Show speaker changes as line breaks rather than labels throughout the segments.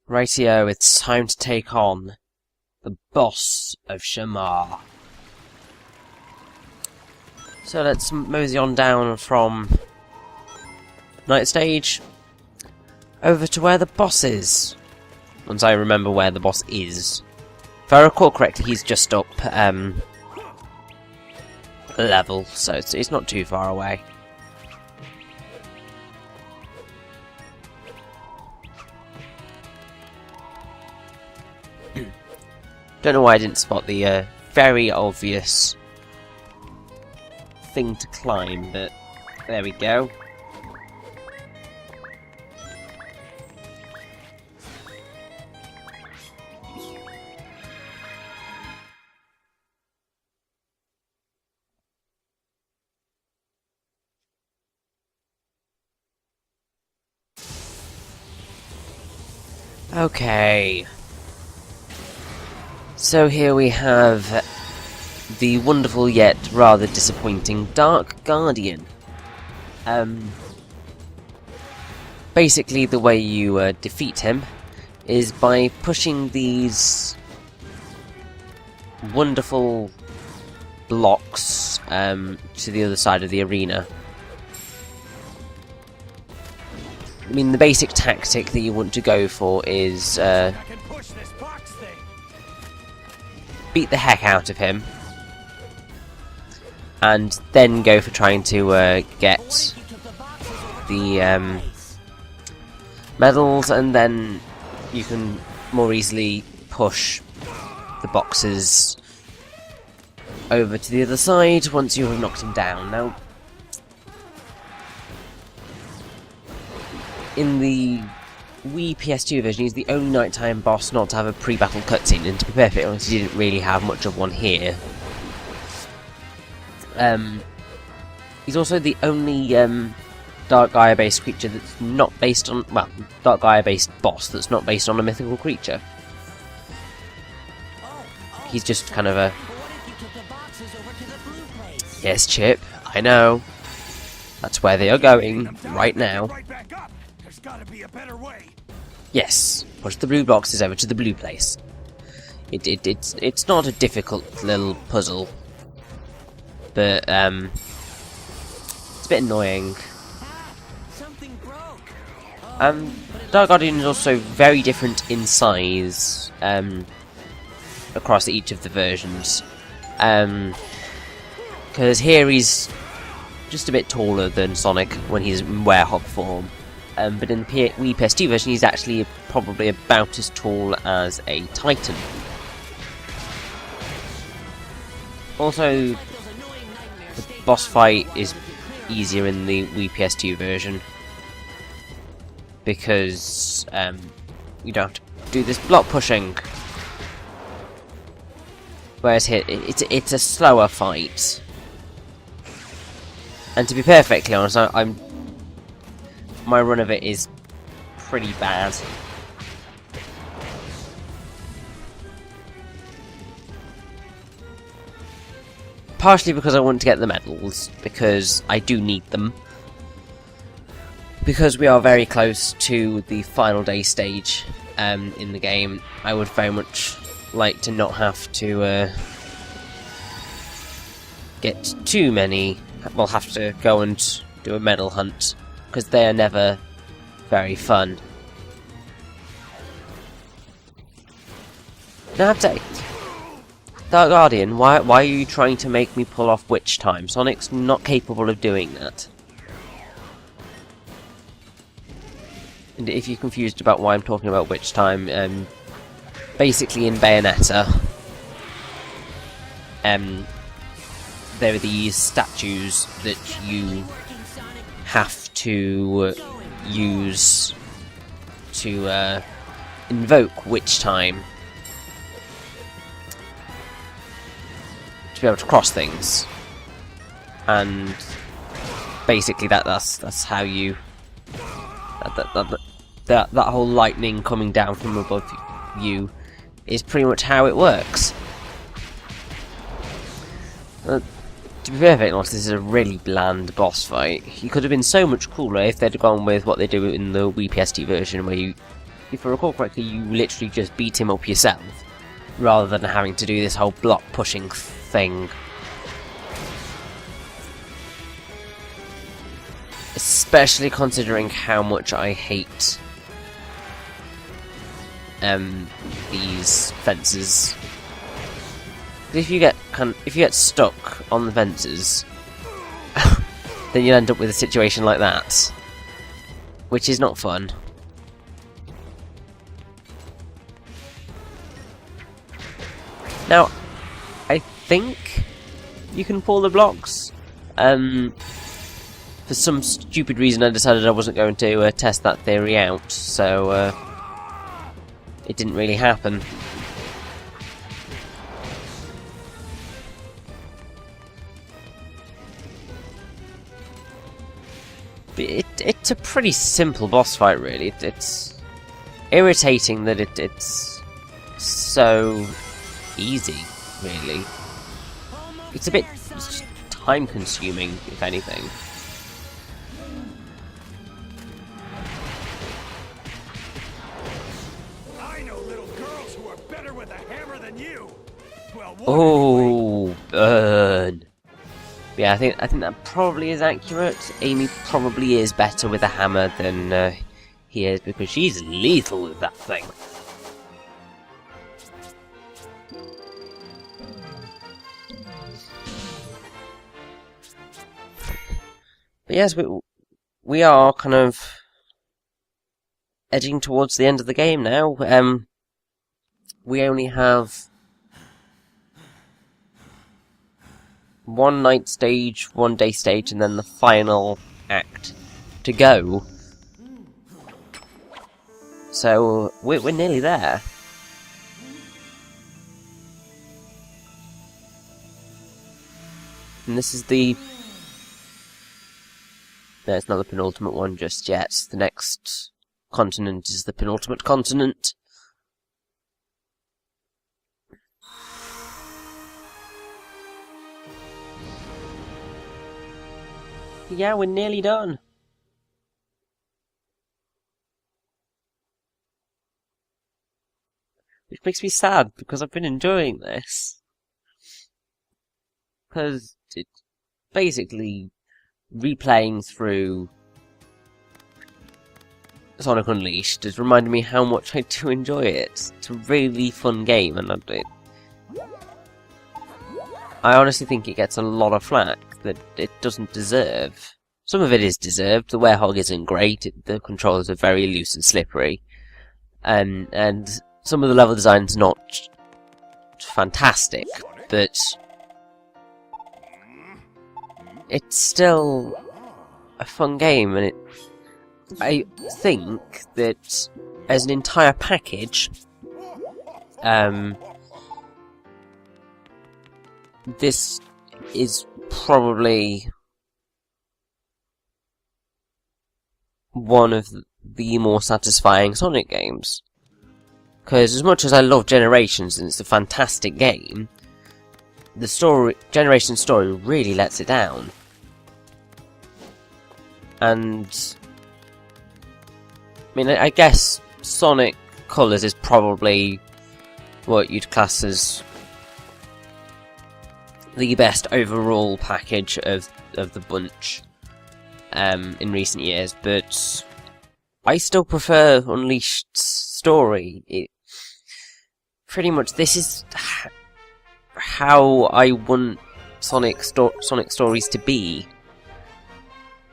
Rightio, it's time to take on the boss of Shamar. So let's mosey on down from night stage over to where the boss is. Once I remember where the boss is. If I recall correctly, he's just up a level, so it's not too far away. Don't know why I didn't spot the very obvious thing to climb, but there we go. Okay. So here we have the wonderful yet rather disappointing Dark Guardian. Basically the way you defeat him is by pushing these wonderful blocks to the other side of the arena. I mean, the basic tactic that you want to go for is beat the heck out of him, and then go for trying to get the medals, and then you can more easily push the boxes over to the other side once you have knocked him down. Now, in the Wii PS2 version, he's the only nighttime boss not to have a pre-battle cutscene, and to be perfectly honest, he didn't really have much of one here. He's also the only Dark Gaia-based creature that's not based on, well, Dark Gaia-based boss that's not based on a mythical creature. He's just kind of a... Yes, Chip, I know. That's where they are going right now.
There's gotta be a better way.
Yes, push the blue boxes over to the blue place. It's not a difficult little puzzle, but it's a bit annoying. Dark Guardian is also very different in size across each of the versions, because here he's just a bit taller than Sonic when he's in werehog form. But in the Wii PS2 version, he's actually probably about as tall as a Titan. Also, the boss fight is easier in the Wii PS2 version, because you don't have to do this block pushing. Whereas here, it's a slower fight. And to be perfectly honest, my run of it is pretty bad. Partially because I want to get the medals, because I do need them. Because we are very close to the final day stage in the game, I would very much like to not have to get too many. We'll have to go and do a medal hunt, because they are never very fun. Now, Dark Guardian, why are you trying to make me pull off Witch Time? Sonic's not capable of doing that. And if you're confused about why I'm talking about Witch Time, basically in Bayonetta, there are these statues that you have to use to invoke Witch Time to be able to cross things, and basically that's how you that whole lightning coming down from above you is pretty much how it works. To be perfectly honest, this is a really bland boss fight. He could have been so much cooler if they'd gone with what they do in the Wii PS2 version, where you if I recall correctly, you literally just beat him up yourself, rather than having to do this whole block pushing thing. Especially considering how much I hate these fences. If you get stuck on the fences, then you'll end up with a situation like that, which is not fun. Now, I think you can pull the blocks. For some stupid reason, I decided I wasn't going to test that theory out, so it didn't really happen. But it's a pretty simple boss fight, really. It's irritating that it's so easy, really. It's a bit time-consuming, if anything.
I know little girls who are better with a hammer than you. Well,
oh, burn! Yeah, I think that probably is accurate. Amy probably is better with a hammer than he is, because she's lethal with that thing. But yes, we are kind of edging towards the end of the game now. We only have one night stage, one day stage, and then the final act to go. So we're nearly there. And this is the... No, it's not the penultimate one just yet. The next continent is the penultimate continent. Yeah, we're nearly done. Which makes me sad, because I've been enjoying this. Because it's basically replaying through Sonic Unleashed has reminded me how much I do enjoy it. It's a really fun game, and I honestly think it gets a lot of flack that it doesn't deserve. Some of it is deserved. The Werehog isn't great. The controls are very loose and slippery, and some of the level design's not fantastic, but it's still a fun game, and I think that as an entire package, this is probably one of the more satisfying Sonic games. Because as much as I love Generations and it's a fantastic game, the Generations story really lets it down. And I mean, I guess Sonic Colors is probably what you'd class as the best overall package of the bunch in recent years, but I still prefer Unleashed's story. Pretty much, this is how I want Sonic stories to be.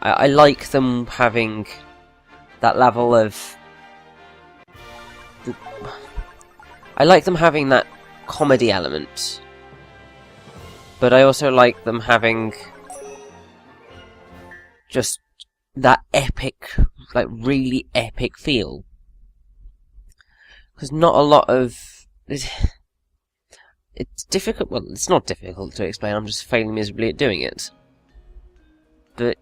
I like them having that level of... I like them having that comedy element, but I also like them having just that epic, like really epic feel. Because not a lot of... It's difficult, well, it's not difficult to explain, I'm just failing miserably at doing it. But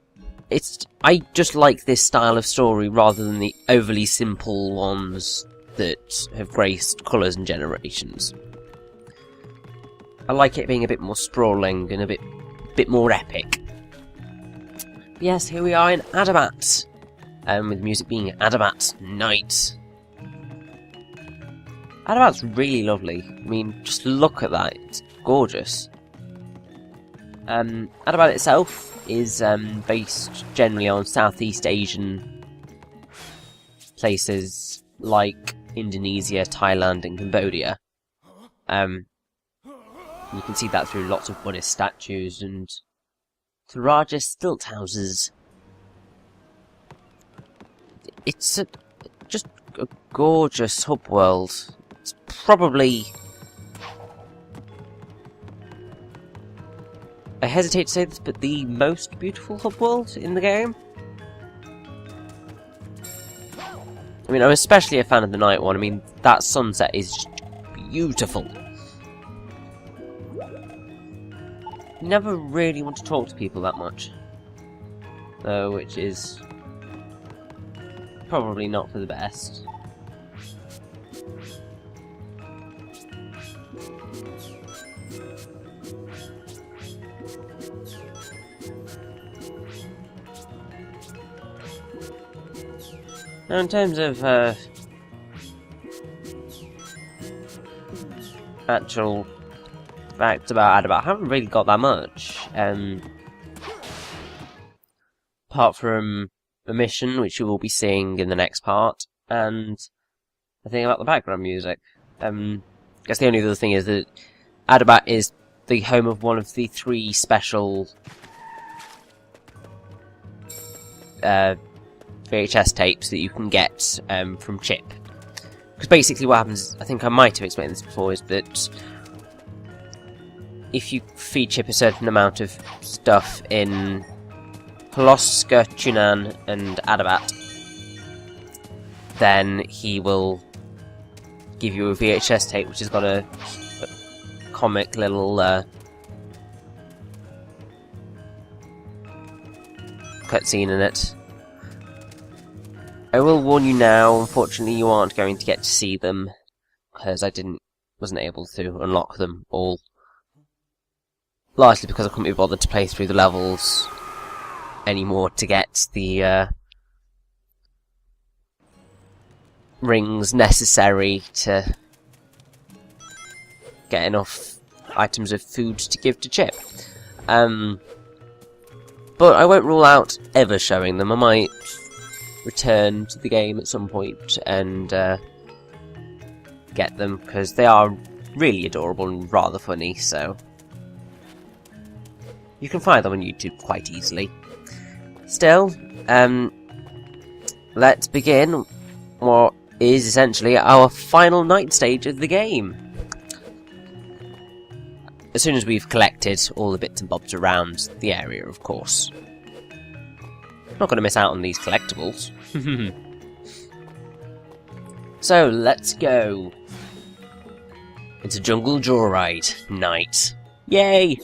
I just like this style of story rather than the overly simple ones that have graced Colours and Generations. I like it being a bit more sprawling and a bit more epic. Yes, here we are in Adabat, with music being Adabat Night. Adabat's really lovely. I mean, just look at that. It's gorgeous. Adabat itself is based generally on Southeast Asian places like Indonesia, Thailand, and Cambodia. You can see that through lots of Buddhist statues and the Raja stilt houses. It's just a gorgeous hub world. It's probably... I hesitate to say this, but the most beautiful hub world in the game. I mean, I'm especially a fan of the night one. I mean, that sunset is just beautiful. You never really want to talk to people that much, though, which is probably not for the best. Now, in terms of actual facts about Adabat, I haven't really got that much. Apart from a mission, which you will be seeing in the next part, and a thing about the background music. I guess the only other thing is that Adabat is the home of one of the 3 special VHS tapes that you can get from Chip. Because basically what happens, I think I might have explained this before, is that if you feed Chip a certain amount of stuff in Poloska, Chun-Nan, and Adabat, then he will give you a VHS tape which has got a comic little cutscene in it. I will warn you now, unfortunately you aren't going to get to see them, because I wasn't able to unlock them all. Largely because I couldn't be bothered to play through the levels anymore to get the rings necessary to get enough items of food to give to Chip. But I won't rule out ever showing them. I might return to the game at some point and get them, because they are really adorable and rather funny, so you can find them on YouTube quite easily. Still, let's begin what is essentially our final night stage of the game. As soon as we've collected all the bits and bobs around the area, of course. Not going to miss out on these collectibles. So, let's go. It's a jungle joyride night. Yay!